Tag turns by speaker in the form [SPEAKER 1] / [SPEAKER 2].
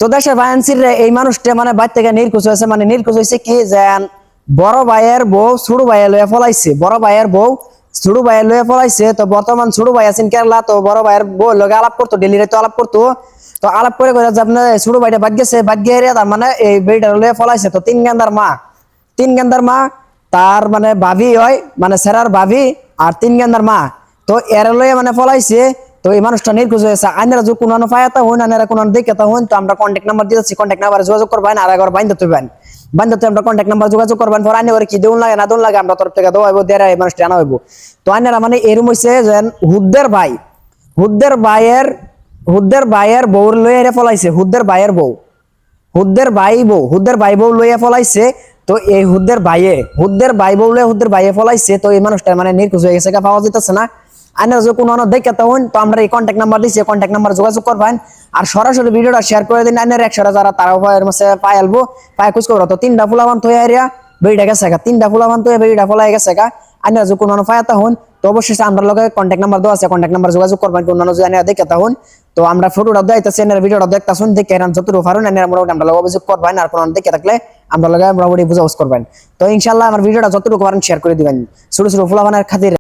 [SPEAKER 1] তো দেশের ভাইয়ান্সির এই মানুষটা মানে বাইর থেকে নির্কুচ হয়েছে, মানে নির্কুচ হয়েছে কি যে বড় ভাইয়ের বউ ছোট ভাইয়া লইয়া ফলাইছে, বড় ভাইয়ের বউ ছোট ভাইয়া লইয়া ফলাইছে। তো বর্তমান ছোট ভাই আছেন কেরালা, তো বড় ভাইয়ের বউ লগে আলাপ করতো, ডেলিরে তো আলাপ করতো। তো আলাপ করে যে আপনার ছোট ভাইটা বাদ গেছে, বাদ গিয়ে তার মানে এই বেড়িটা লইয়া ফলাইছে। তো তিন গেন্দার মা তার মানে ভাবি হয়, মানে সেরার ভাবি আর তিন গেন্দার মা। তো এর লইয়া মানে ফলাইছে। তো এই মানুষটা নির্কুজ হয়েছে। আইনারা যদি কোনো ফায়াতা হন, আইনারা কোনো দেখে হন, তো আমরা কন্ট্যাক্ট নাম্বার দিতেছি, কন্ট্যাক্ট নাম্বারে যোগাযোগ করবেন। আর একবার বাইন্দা তুলবেন, বাইন্দা আমরা কন্ট্যাক্ট নাম্বার যোগাযোগ করবেন। পর আইনে কি দেউন লাগে না দেউন লাগে আমরা তরফ থেকে দেওয়া হইব, দেড় এই মানুষটা আনা হইব। তো আইনারা মানে এরম হইছে যে হুদ্দের ভাই, হুদ্দের ভাইয়ের হুদ্দের ভাইয়ের বউ লইয়া ফলাইছে, হুদ্দের ভাইয়ের বউ, হুদ্দের ভাই বউ লইয়া ফলাইছে। তো এই হুদ্দের ভাই বউ লইয়া হুদ্দের ভাইয়ে ফলাইছে। তো এই মানুষটা মানে নির্কুজ হয়ে গেছে, পাওয়া যেতেছে না। আইনারা যদি কোনো দেখে হন, তো আমরা এই কন্ট্যাক্ট নাম্বার দিচ্ছি, কন্ট্যাক্ট নাম্বার যোগাযোগ করবেন। আর সরাসরি ভিডিওটা শেয়ার করে দিন। আইনার 100 যারা তারা পায় আলবো, পায় খুঁজ করবো। তো 3টা ফুলাবান তো এরিয়া বেড়িটা গেছে গা, 3টা ফুলাবান তো বেড়িটা ফলাই গেছে গা। আইনারা যদি কোনো ফায়াতা হন, তো অবশ্যই আমরা লগে কন্ট্যাক্ট নাম্বার দেওয়া আছে, কন্ট্যাক্ট নাম্বার যোগাযোগ করবেন। কোনো যদি আইনারা দেখে হন, তো আমরা ফটোটা দেখাইতেছি, এনার ভিডিওটা দেখতেছুন, দেখে এরান যতটুকু পারেন এনারা মোটামুটি আমরা লগে অভিযোগ করবেন। আর কোনো দেখে থাকলে আমরা লগে মোটামুটি বুঝাবুঝ করবেন। তো ইনশাল্লাহ আমার ভিডিওটা যতটুকু পারেন শেয়ার করে দিবেন, ছোট ছোট ফুলাবানের খাতিরে।